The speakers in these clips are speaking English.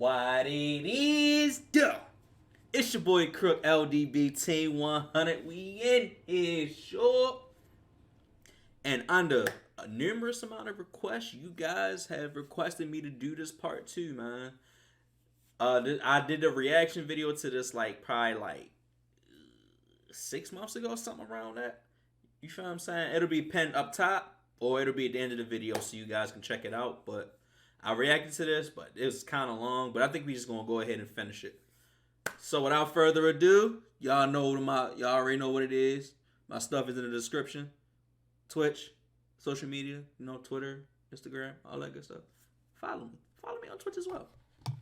What it is, duh. It's your boy Crook LDB Team 100. We in here, sure. And under a numerous amount of requests, you guys have requested me to do this part 2, man. I did a reaction video to this probably 6 months ago, something around that. You feel what I'm saying? It'll be pinned up top or it'll be at the end of the video so you guys can check it out. But I reacted to this, but it's kind of long. But I think we just gonna go ahead and finish it. So without further ado, y'all already know what it is. My stuff is in the description. Twitch, social media, Twitter, Instagram, all that good stuff. Follow me. Follow me on Twitch as well. All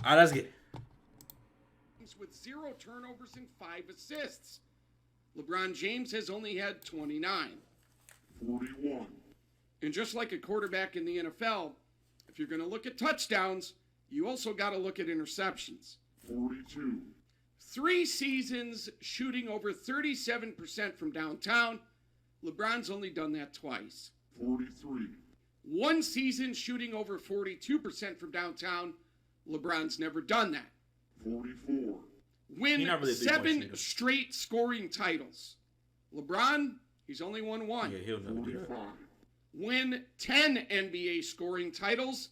right, let's get it. With 0 turnovers and 5 assists. LeBron James has only had 29. 41. And just like a quarterback in the NFL, if you're going to look at touchdowns, you also got to look at interceptions. 42. 3 seasons shooting over 37% from downtown. LeBron's only done that twice. 43. 1 season shooting over 42% from downtown. LeBron's never done that. 44. Win Really 7 straight scoring titles. LeBron, he's only won 1. Yeah, he'll never do that. 45. Win 10 NBA scoring titles,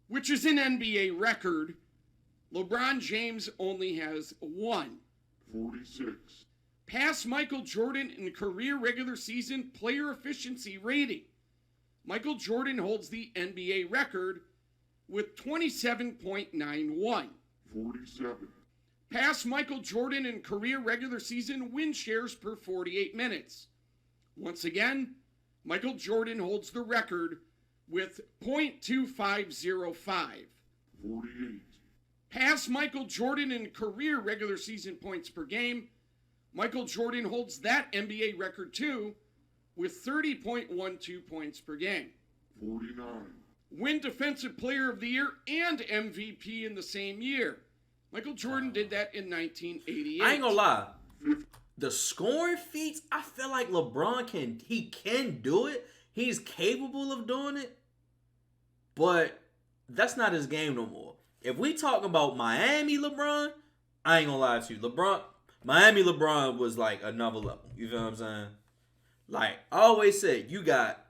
which is an NBA record. LeBron James only has 1. 46. Pass Michael Jordan in career regular season player efficiency rating. Michael Jordan holds the NBA record with 27.91. 47. Pass Michael Jordan in career regular season win shares per 48 minutes. Once again, Michael Jordan holds the record with .2505. 48. Pass Michael Jordan in career regular season points per game. Michael Jordan holds that NBA record too with 30.12 points per game. 49. Win Defensive Player of the Year and MVP in the same year. Michael Jordan did that in 1988. I ain't gonna lie. The scoring feats, I feel like LeBron can do it. He's capable of doing it. But that's not his game no more. If we talk about Miami LeBron, I ain't gonna lie to you. Miami LeBron was like another level. You feel what I'm saying? Like I always said, you got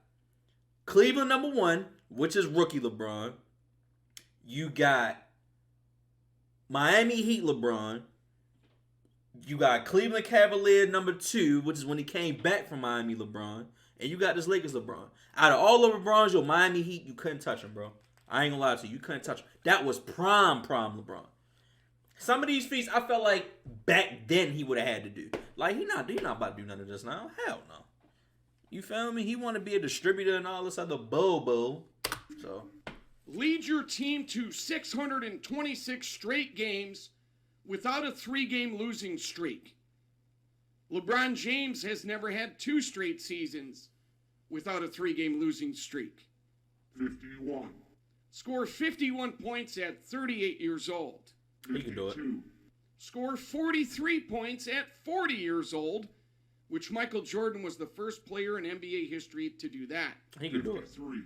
Cleveland number 1, which is rookie LeBron. You got Miami Heat LeBron. You got Cleveland Cavalier number 2, which is when he came back from Miami LeBron. And you got this Lakers LeBron. Out of all the LeBrons, your Miami Heat, you couldn't touch him, bro. I ain't gonna lie to you. You couldn't touch him. That was prime LeBron. Some of these feats, I felt like back then he would have had to do. Like, he not about to do none of this now. Hell no. You feel me? He want to be a distributor and all this other bobo. So... Lead your team to 626 straight games without a 3-game losing streak. LeBron James has never had 2 straight seasons without a 3-game losing streak. 51. Score 51 points at 38 years old. He can do it. 52. Score 43 points at 40 years old, which Michael Jordan was the first player in NBA history to do that. He can do it. 53.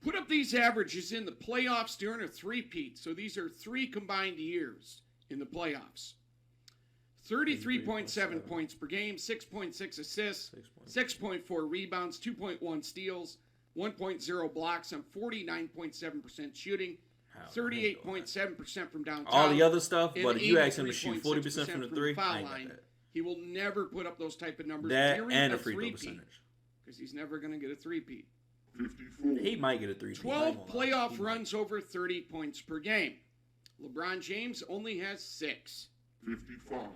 Put up these averages in the playoffs during a three-peat. So these are 3 combined years in the playoffs. 33.7 points per game, 6.6 assists, 6.4 rebounds, 2.1 steals, 1.0 blocks on 49.7% shooting, 38.7% from downtown. All the other stuff, but if you ask him to 83.6% shoot 40% from the 3, foul I ain't got line, that. he will never put up those type of numbers That during and a the free throw three-peat percentage. because he's never going to get a three-peat. 54. He might get a 3. 12 playoff runs over 30 points per game. LeBron James only has 6. 55.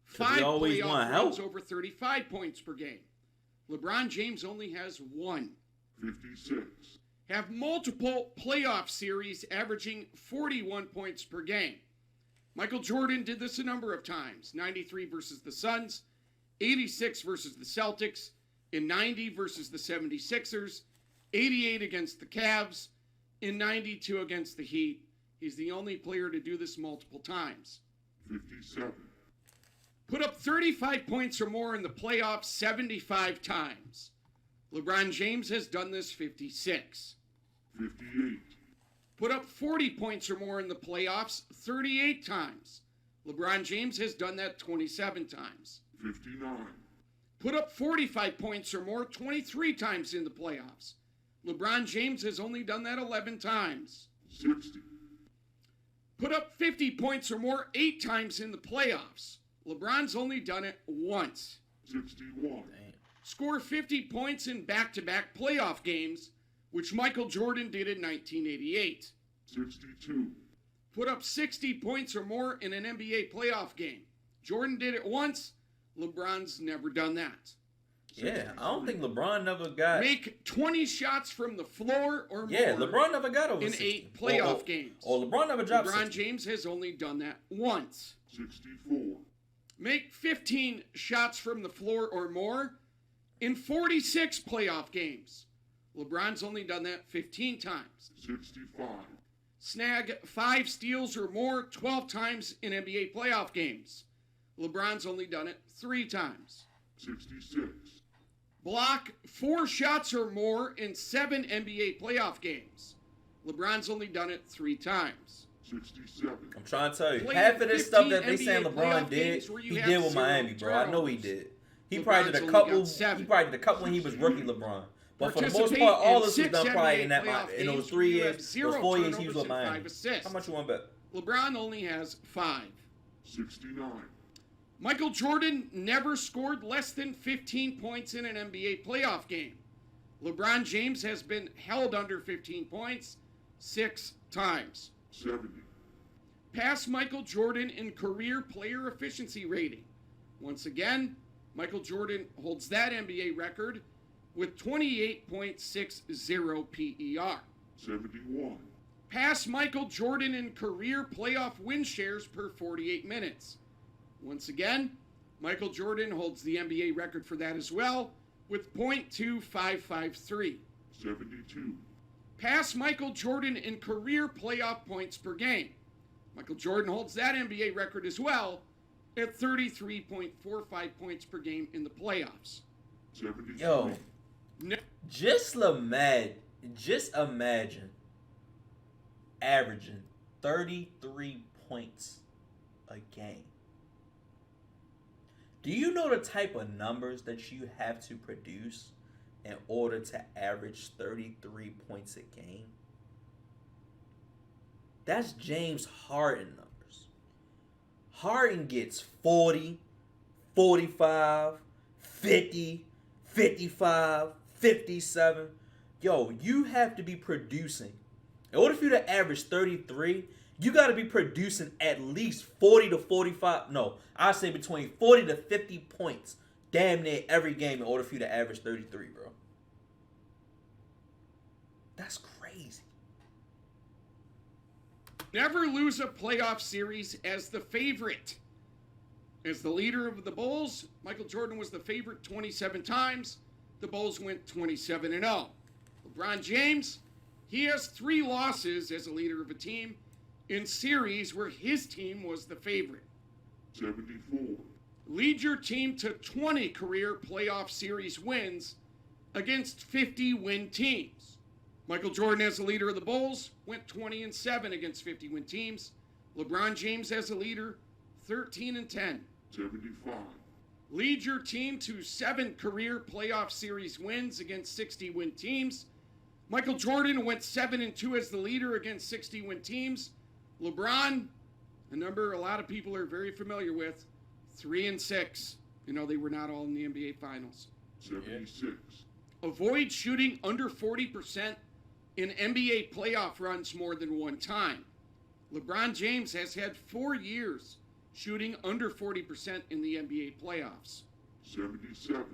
5 he always playoff want runs help. over 35 points per game. LeBron James only has 1. 56. Have multiple playoff series averaging 41 points per game. Michael Jordan did this a number of times. 93 versus the Suns, 86 versus the Celtics, in 90 versus the 76ers, 88 against the Cavs, in 92 against the Heat. He's the only player to do this multiple times. 57. Put up 35 points or more in the playoffs 75 times. LeBron James has done this 56. 58. Put up 40 points or more in the playoffs 38 times. LeBron James has done that 27 times. 59, Put up 45 points or more 23 times in the playoffs. LeBron James has only done that 11 times. 60, Put up 50 points or more 8 times in the playoffs. LeBron's only done it once. 61, Score 50 points in back-to-back playoff games, which Michael Jordan did in 1988. 62, Put up 60 points or more in an NBA playoff game. Jordan did it once. LeBron's never done that. Yeah, I don't think LeBron never got. Make 20 shots from the floor or Yeah, more LeBron never got over in 60. 8 playoff games. Or LeBron never dropped LeBron 60. James has only done that once. 64, Make 15 shots from the floor or more in 46 playoff games. LeBron's only done that 15 times. 65, Snag 5 steals or more 12 times in NBA playoff games. LeBron's only done it 3 times. 66, Block 4 shots or more in 7 NBA playoff games. LeBron's only done it 3 times. 67, I'm trying to tell you, Played half of this stuff 15 that they saying NBA LeBron playoff did, games where you he have did with 0 Miami, bro. I know he turnovers. did. He LeBron's probably did only a couple. got 7. He probably did a couple when he was rookie LeBron. But for the most Participate part, all in this was 6 done probably NBA in that playoff in those games 3 where you years, have 0 those 4 years he was turnovers with and Miami. 5 assists. How much you want to bet? LeBron only has 5. 69, Michael Jordan never scored less than 15 points in an NBA playoff game. LeBron James has been held under 15 points 6 times. 70, Pass Michael Jordan in career player efficiency rating. Once again, Michael Jordan holds that NBA record with 28.60 PER. 71, Pass Michael Jordan in career playoff win shares per 48 minutes. Once again, Michael Jordan holds the NBA record for that as well with .2553. 72, Pass Michael Jordan in career playoff points per game. Michael Jordan holds that NBA record as well at 33.45 points per game in the playoffs. 73, Yo, Ne- just imagine averaging 33 points a game. Do you know the type of numbers that you have to produce in order to average 33 points a game? That's James Harden numbers. Harden gets 40, 45, 50, 55, 57. Yo, you have to be producing. In order for you to average 33, you got to be producing at least 40 to 45. No, I say between 40 to 50 points damn near every game in order for you to average 33, bro. That's crazy. Never lose a playoff series as the favorite. As the leader of the Bulls, Michael Jordan was the favorite 27 times. The Bulls went 27-0. LeBron James, he has 3 losses as a leader of a team in series where his team was the favorite. 74, Lead your team to 20 career playoff series wins against 50-win teams. Michael Jordan, as the leader of the Bulls, went 20-7 against 50-win teams. LeBron James, as a leader, 13-10. 75, Lead your team to 7 career playoff series wins against 60-win teams. Michael Jordan went 7-2 as the leader against 60-win teams. LeBron, a number a lot of people are very familiar with, 3-6. You know, they were not all in the NBA Finals. 76, Avoid shooting under 40% in NBA playoff runs more than one time. LeBron James has had 4 years shooting under 40% in the NBA playoffs. 77,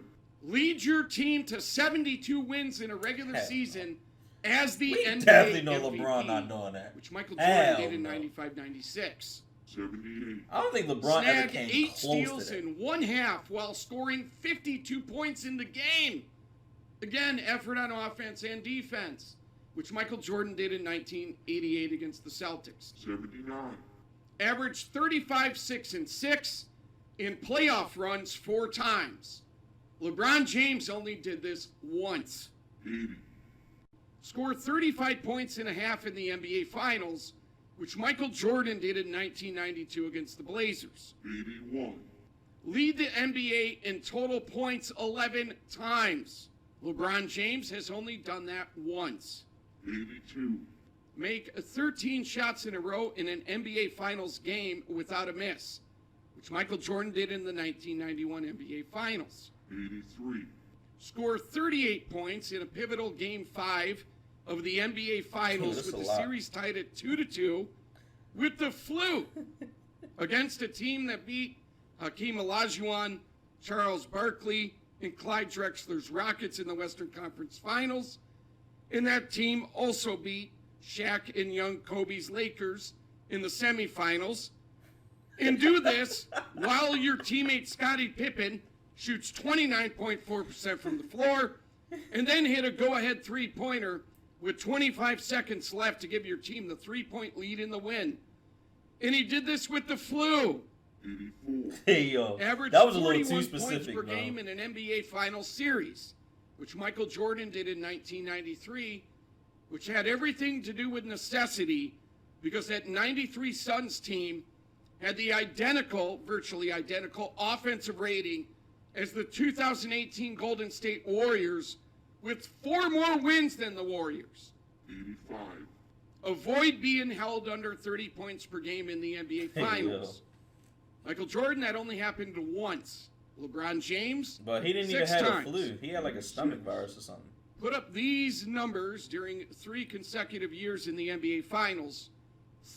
Lead your team to 72 wins in a regular Hell season as the We NBA definitely know MVP, LeBron not doing that. which Michael Jordan Hell did in no. 95-96. 78, I don't think LeBron ever Snagged came 8 close steals to that. in one half while scoring 52 points in the game. Again, effort on offense and defense, which Michael Jordan did in 1988 against the Celtics. 79, Averaged 35, 6, and 6 in playoff runs 4 times. LeBron James only did this once. 80, Score 35 points and a half in the NBA Finals, which Michael Jordan did in 1992 against the Blazers. 81. Lead the NBA in total points 11 times. LeBron James has only done that once. 82. Make 13 shots in a row in an NBA Finals game without a miss, which Michael Jordan did in the 1991 NBA Finals. 83. Score 38 points in a pivotal Game 5 of the NBA Finals That's with a the lot. series tied at 2-2 with the flu against a team that beat Hakeem Olajuwon, Charles Barkley, and Clyde Drexler's Rockets in the Western Conference Finals. And that team also beat Shaq and young Kobe's Lakers in the semifinals. And do this while your teammate Scottie Pippen shoots 29.4% from the floor and then hit a go-ahead three-pointer with 25 seconds left to give your team the three-point lead in the win. And he did this with the flu. 84. Hey, yo. Averaged That was a little 41 too specific, points per bro. game in an NBA Finals series, which Michael Jordan did in 1993, which had everything to do with necessity because that 93 Suns team had the virtually identical offensive rating as the 2018 Golden State Warriors with 4 more wins than the Warriors. 85. Avoid being held under 30 points per game in the NBA Finals. Michael Jordan, that only happened once. LeBron James, But he didn't even 6 have times. a flu. He had like a stomach virus or something. Put up these numbers during 3 consecutive years in the NBA Finals.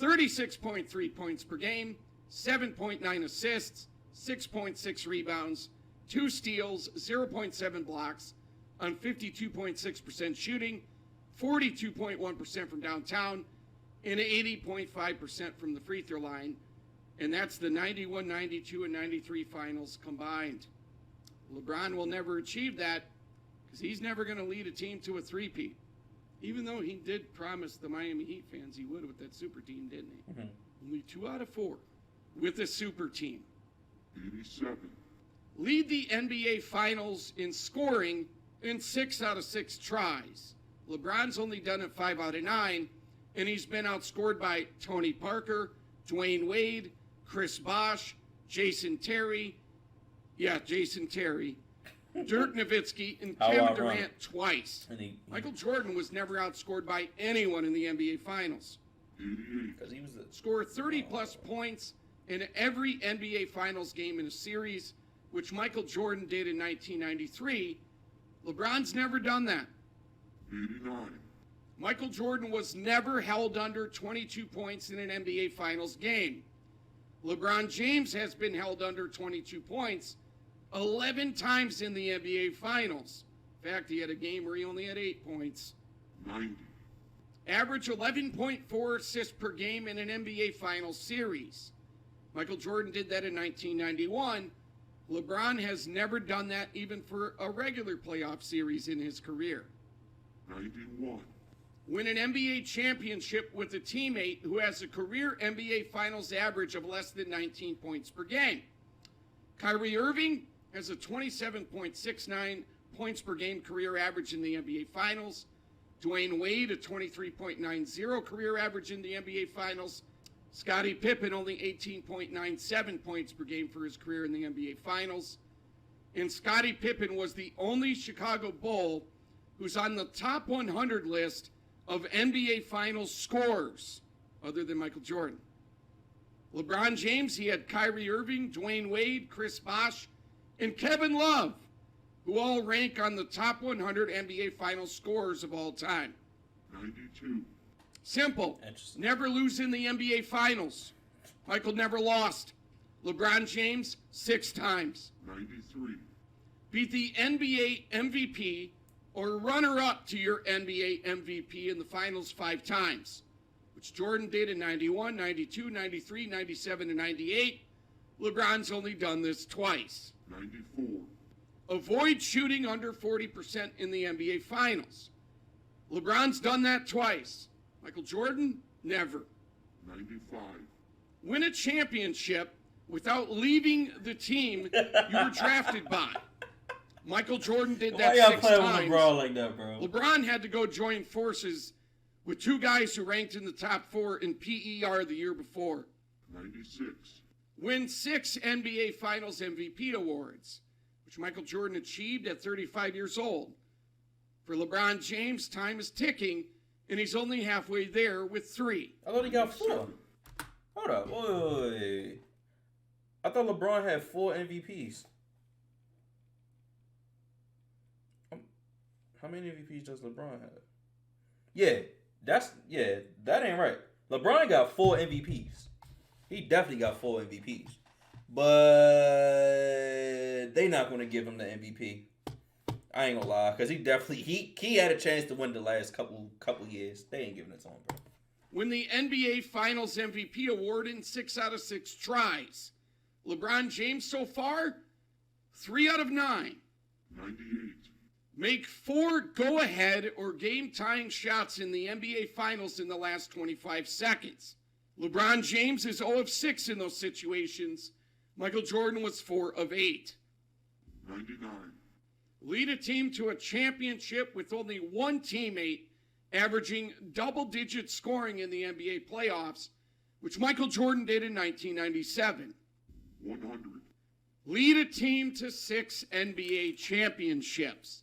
36.3 points per game, 7.9 assists, 6.6 rebounds, 2 steals, 0.7 blocks on 52.6% shooting, 42.1% from downtown, and 80.5% from the free throw line. And that's the 91, 92, and 93 finals combined. LeBron will never achieve that because he's never going to lead a team to a three-peat. Even though he did promise the Miami Heat fans he would with that super team, didn't he? Mhm. Only 2 out of 4 with a super team. 87. Lead the NBA Finals in scoring in 6 out of 6 tries. LeBron's only done it 5 out of 9, and he's been outscored by Tony Parker, Dwayne Wade, Chris Bosh, Jason Terry, Dirk Nowitzki, and How Kevin ironic. Durant twice. And he, Michael Jordan was never outscored by anyone in the NBA Finals. 88. because he was the Score 30-plus points in every NBA Finals game in a series, which Michael Jordan did in 1993. LeBron's never done that. 89. Michael Jordan was never held under 22 points in an NBA Finals game. LeBron James has been held under 22 points 11 times in the NBA Finals. In fact, he had a game where he only had 8 points. 90. Average 11.4 assists per game in an NBA Finals series. Michael Jordan did that in 1991. LeBron has never done that even for a regular playoff series in his career. 91. Win an NBA championship with a teammate who has a career NBA Finals average of less than 19 points per game. Kyrie Irving has a 27.69 points per game career average in the NBA Finals. Dwayne Wade, a 23.90 career average in the NBA Finals. Scottie Pippen, only 18.97 points per game for his career in the NBA Finals. And Scottie Pippen was the only Chicago Bull who's on the top 100 list of NBA Finals scorers, other than Michael Jordan. LeBron James, he had Kyrie Irving, Dwayne Wade, Chris Bosh, and Kevin Love, who all rank on the top 100 NBA Finals scorers of all time. 92. Simple. Interesting. Never lose in the NBA Finals. Michael never lost. LeBron James, 6 times. 93. Beat the NBA MVP or runner-up to your NBA MVP in the finals 5 times, which Jordan did in 91, 92, 93, 97, and 98. LeBron's only done this twice. 94. Avoid shooting under 40% in the NBA Finals. LeBron's done that twice. Michael Jordan, never. 95. Win a championship without leaving the team you were drafted by. Michael Jordan did Why that y'all 6 playing with times. LeBron like that, bro? LeBron had to go join forces with 2 guys who ranked in the top 4 in PER the year before. 96. Win 6 NBA Finals MVP awards, which Michael Jordan achieved at 35 years old. For LeBron James, time is ticking, and he's only halfway there with 3. I thought he got 4. Hold up. Wait. I thought LeBron had 4 MVPs. How many MVPs does LeBron have? That ain't right. LeBron got 4 MVPs. He definitely got 4 MVPs. But they not gonna give him the MVP. I ain't gonna lie, because he had a chance to win the last couple years. They ain't giving it to him, bro. Win the NBA Finals MVP award in 6 out of 6 tries. LeBron James so far, 3 out of 9. 98. Make 4 go-ahead or game-tying shots in the NBA Finals in the last 25 seconds. LeBron James is 0 of 6 in those situations. Michael Jordan was 4 of 8. 99. Lead a team to a championship with only 1 teammate averaging double-digit scoring in the NBA playoffs, which Michael Jordan did in 1997. 100. Lead a team to 6 NBA championships.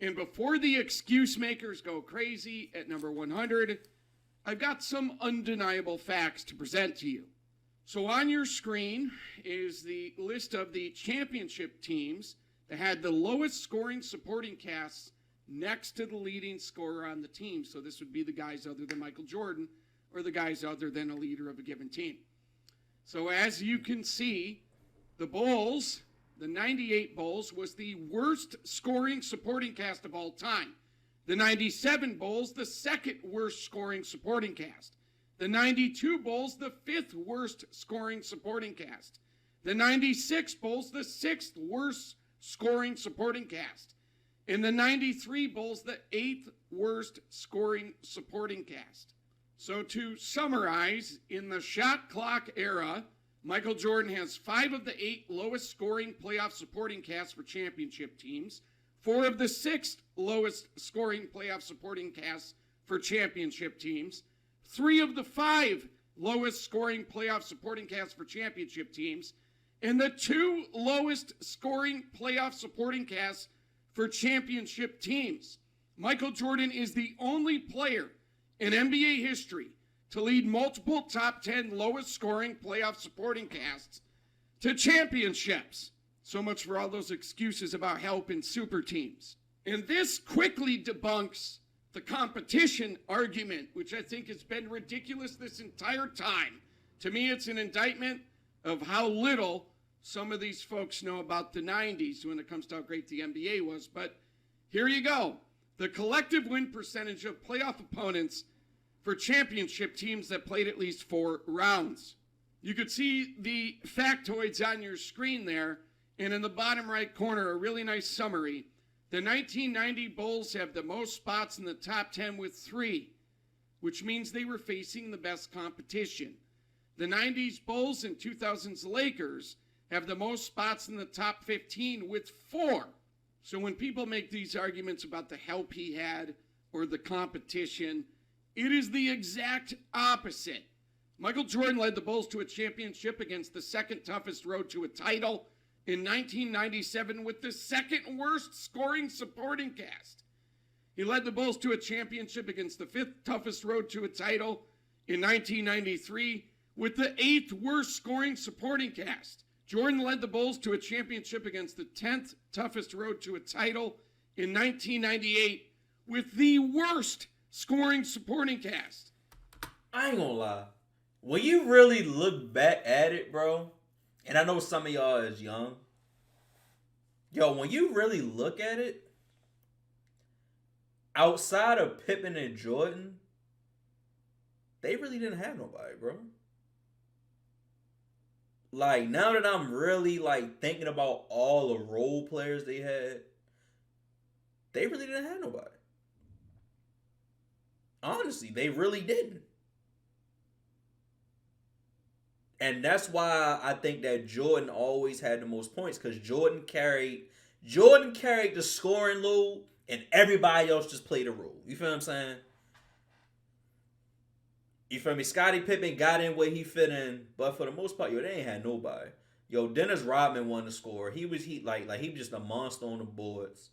And before the excuse makers go crazy at number 100, I've got some undeniable facts to present to you. So on your screen is the list of the championship teams that had the lowest scoring supporting casts next to the leading scorer on the team. So this would be the guys other than Michael Jordan or the guys other than a leader of a given team. So as you can see, the Bulls, the 98 Bulls, was the worst scoring supporting cast of all time. The 97 Bulls, the second worst scoring supporting cast. The 92 Bulls, the 5th worst scoring supporting cast. The 96 Bulls, the 6th worst scoring supporting cast. In the 93 Bulls, the 8th worst scoring supporting cast. So to summarize, in the shot clock era, Michael Jordan has 5 of the 8 lowest scoring playoff supporting casts for championship teams, 4 of the 6 lowest scoring playoff supporting casts for championship teams, 3 of the 5 lowest scoring playoff supporting casts for championship teams, and the 2 lowest scoring playoff supporting casts for championship teams. Michael Jordan is the only player in NBA history to lead multiple top 10 lowest scoring playoff supporting casts to championships. So much for all those excuses about help in super teams. And this quickly debunks the competition argument, which I think has been ridiculous this entire time. To me, it's an indictment of how little some of these folks know about the 90s when it comes to how great the NBA was. But here you go. The collective win percentage of playoff opponents for championship teams that played at least 4 rounds. You could see the factoids on your screen there, and in the bottom right corner, a really nice summary. The 1990 Bulls have the most spots in the top 10 with 3, which means they were facing the best competition. The 90s Bulls and 2000s Lakers have the most spots in the top 15 with 4. So when people make these arguments about the help he had or the competition, it is the exact opposite. Michael Jordan led the Bulls to a championship against the second toughest road to a title in 1997 with the second worst scoring supporting cast. He led the Bulls to a championship against the 5th toughest road to a title in 1993 with the 8th worst scoring supporting cast. Jordan led the Bulls to a championship against the 10th toughest road to a title in 1998 with the worst scoring supporting cast. I ain't gonna lie. When you really look back at it, bro, and I know some of y'all is young, when you really look at it, outside of Pippen and Jordan, they really didn't have nobody, bro. Like, now that I'm really, thinking about all the role players they had, they really didn't have nobody. Honestly, they really didn't. And that's why I think that Jordan always had the most points, because Jordan carried Jordan carried the scoring load, and everybody else just played a role. You feel what I'm saying? You feel me? Scottie Pippen got in where he fit in, but for the most part, yo, they ain't had nobody. Yo, Dennis Rodman won the score. He was he was just a monster on the boards.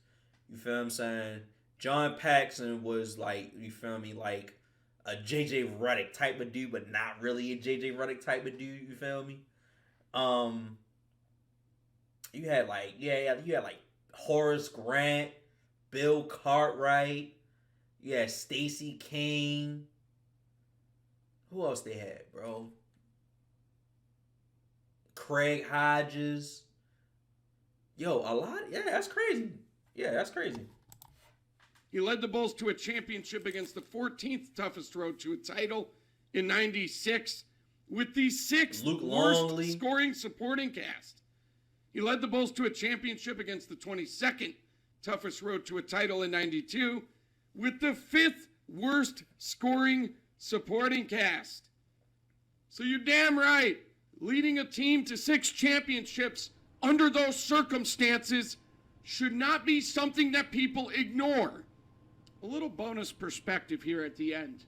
You feel what I'm saying? John Paxson was like, you feel me, like a JJ Redick type of dude, but not really a JJ Redick type of dude. You feel me? You had like Horace Grant, Bill Cartwright. You had Stacey King. Who else they had, bro? Craig Hodges. Yo, a lot. Yeah, that's crazy. Yeah, that's crazy. He led the Bulls to a championship against the 14th toughest road to a title in '96 with the 6th worst scoring supporting cast. He led the Bulls to a championship against the 22nd toughest road to a title in '92 with the 5th worst scoring supporting cast. So you're damn right. Leading a team to 6 championships under those circumstances should not be something that people ignore. A little bonus perspective here at the end.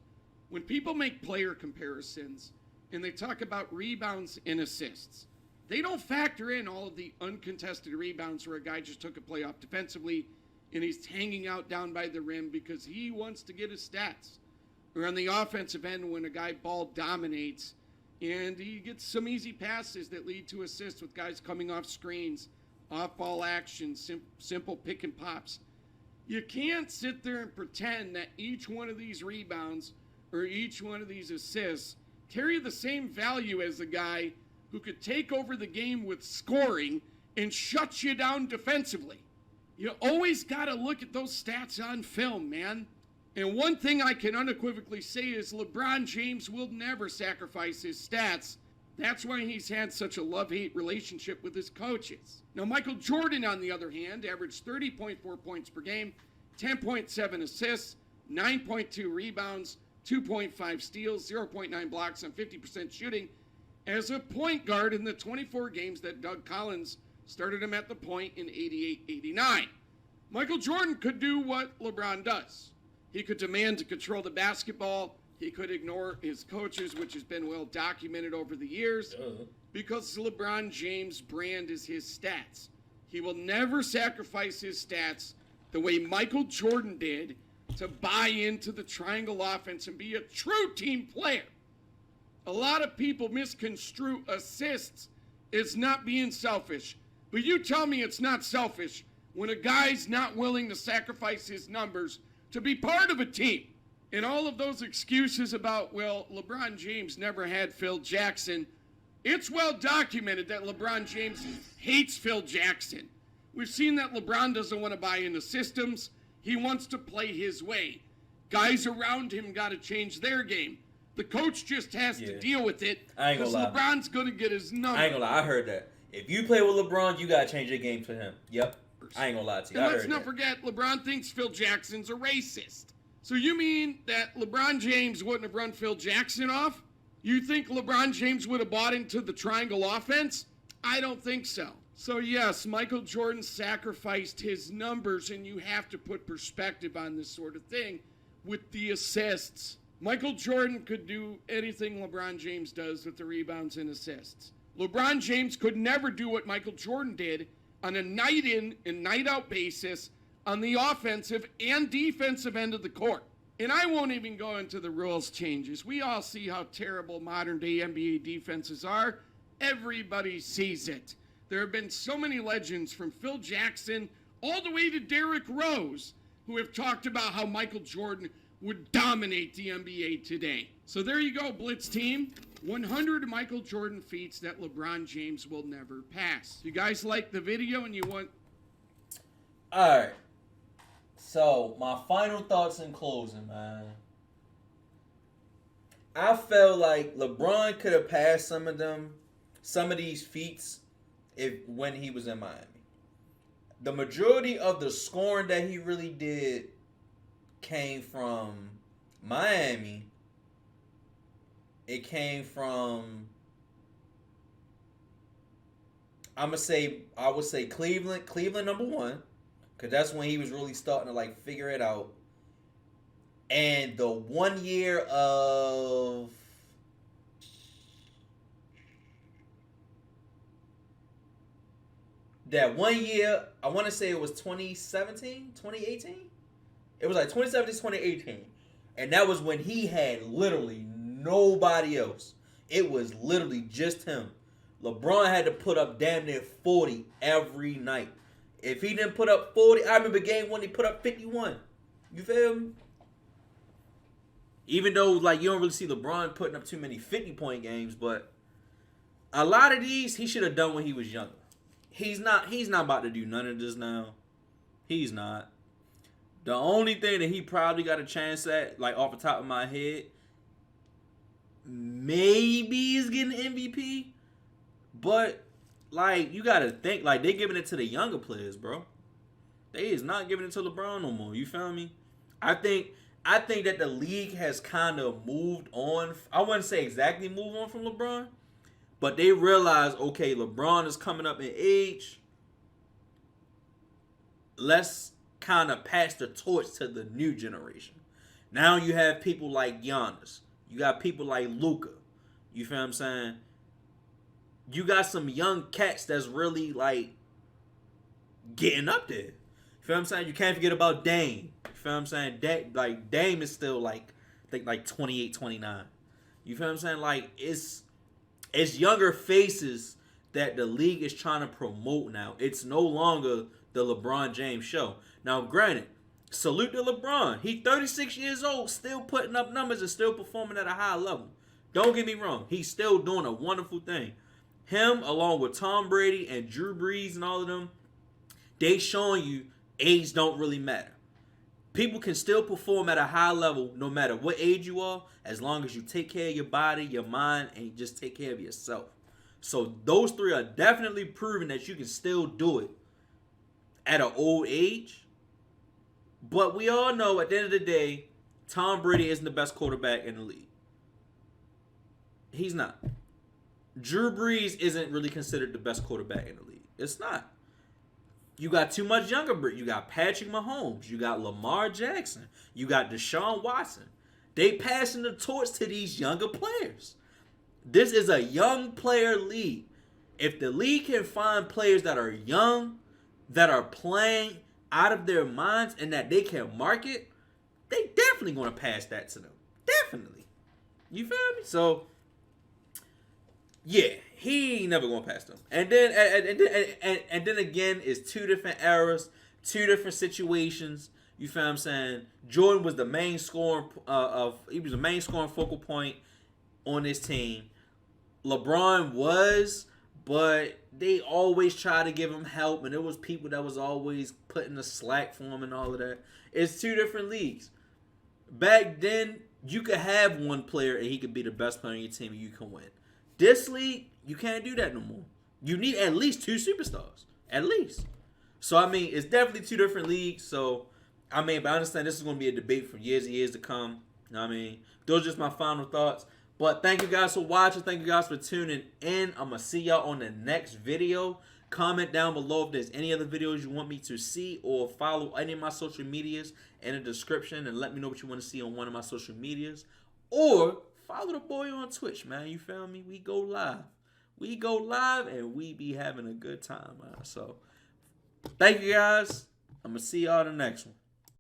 When people make player comparisons and they talk about rebounds and assists, they don't factor in all of the uncontested rebounds where a guy just took a play off defensively and he's hanging out down by the rim because he wants to get his stats. Or on the offensive end when a guy ball dominates and he gets some easy passes that lead to assists with guys coming off screens, off-ball action, simple pick and pops. You can't sit there and pretend that each one of these rebounds or each one of these assists carry the same value as a guy who could take over the game with scoring and shut you down defensively. You always got to look at those stats on film, man. And one thing I can unequivocally say is LeBron James will never sacrifice his stats. That's why he's had such a love-hate relationship with his coaches. Now, Michael Jordan, on the other hand, averaged 30.4 points per game, 10.7 assists, 9.2 rebounds, 2.5 steals, 0.9 blocks on 50% shooting as a point guard in the 24 games that Doug Collins started him at the point in 88-89. Michael Jordan could do what LeBron does. He could demand to control the basketball. He could ignore his coaches, which has been well documented over the years, because LeBron James' brand is his stats. He will never sacrifice his stats the way Michael Jordan did to buy into the triangle offense and be a true team player. A lot of people misconstrue assists as not being selfish, but you tell me it's not selfish when a guy's not willing to sacrifice his numbers to be part of a team. And all of those excuses about, well, LeBron James never had Phil Jackson. It's well documented that LeBron James hates Phil Jackson. We've seen that LeBron doesn't want to buy into systems. He wants to play his way. Guys around him got to change their game. The coach just has to deal with it because LeBron's going to get his number. I ain't gonna lie, I heard that. If you play with LeBron, you got to change your game for him. Yep. I ain't gonna lie to you. And let's not forget, LeBron thinks Phil Jackson's a racist. So you mean that LeBron James wouldn't have run Phil Jackson off? You think LeBron James would have bought into the triangle offense? I don't think so. So yes, Michael Jordan sacrificed his numbers, and you have to put perspective on this sort of thing with the assists. Michael Jordan could do anything LeBron James does with the rebounds and assists. LeBron James could never do what Michael Jordan did on a night in and night out basis on the offensive and defensive end of the court. And I won't even go into the rules changes. We all see how terrible modern day NBA defenses are. Everybody sees it. There have been so many legends from Phil Jackson all the way to Derrick Rose who have talked about how Michael Jordan would dominate the NBA today. So there you go, Blitz team. 100 Michael Jordan feats that LeBron James will never pass. You guys like the video and you want... All right. So, my final thoughts in closing, man. I felt like LeBron could have passed some of these feats when he was in Miami. The majority of the scoring that he really did came from Miami. It came from I would say Cleveland number one, because that's when he was really starting to like figure it out. And the 1 year of that 1 year, I want to say it was 2017, 2018. It was like 2017, 2018. And that was when he had literally nobody else. It was literally just him. LeBron had to put up damn near 40 every night. If he didn't put up 40, I remember game one, he put up 51. You feel me? Even though, like, you don't really see LeBron putting up too many 50-point games, but a lot of these he should have done when he was younger. He's not about to do none of this now. He's not. The only thing that he probably got a chance at, like off the top of my head, maybe is getting MVP. But like you gotta think, like they giving it to the younger players, bro. They is not giving it to LeBron no more. You feel me? I think that the league has kind of moved on. I wouldn't say exactly move on from LeBron, but they realize, okay, LeBron is coming up in age. Let's kind of pass the torch to the new generation. Now you have people like Giannis. You got people like Luka. You feel what I'm saying? You got some young cats that's really like getting up there. You feel what I'm saying? You can't forget about Dame. You feel what I'm saying? Dame is still like, I think like 28, 29. You feel what I'm saying? Like it's younger faces that the league is trying to promote now. It's no longer the LeBron James show. Now, granted, salute to LeBron. He's 36 years old, still putting up numbers and still performing at a high level. Don't get me wrong. He's still doing a wonderful thing. Him, along with Tom Brady and Drew Brees and all of them, they showing you age don't really matter. People can still perform at a high level no matter what age you are, as long as you take care of your body, your mind, and just take care of yourself. So those three are definitely proving that you can still do it at an old age. But we all know at the end of the day, Tom Brady isn't the best quarterback in the league. He's not. Drew Brees isn't really considered the best quarterback in the league. It's not. You got too much younger Brit. You got Patrick Mahomes. You got Lamar Jackson. You got Deshaun Watson. They passing the torch to these younger players. This is a young player league. If the league can find players that are young, that are playing out of their minds, and that they can market, they definitely going to pass that to them. Definitely. You feel me? So, yeah, he ain't never going to pass them. And then again, it's two different eras, two different situations. You feel what I'm saying? Jordan was the main scoring he was the main scoring focal point on this team. LeBron was, but they always try to give him help, and there was people that was always putting the slack for him and all of that. It's two different leagues. Back then, you could have one player and he could be the best player on your team and you can win. This league, you can't do that no more. You need at least two superstars. At least. So, I mean, it's definitely two different leagues. So, I mean, but I understand this is going to be a debate for years and years to come. You know what I mean? Those are just my final thoughts. But thank you guys for watching. Thank you guys for tuning in. I'm going to see y'all on the next video. Comment down below if there's any other videos you want me to see, or follow any of my social medias in the description and let me know what you want to see on one of my social medias. Or follow the boy on Twitch, man. You feel me? We go live. We go live and we be having a good time, man. So thank you guys. I'm going to see y'all in the next one.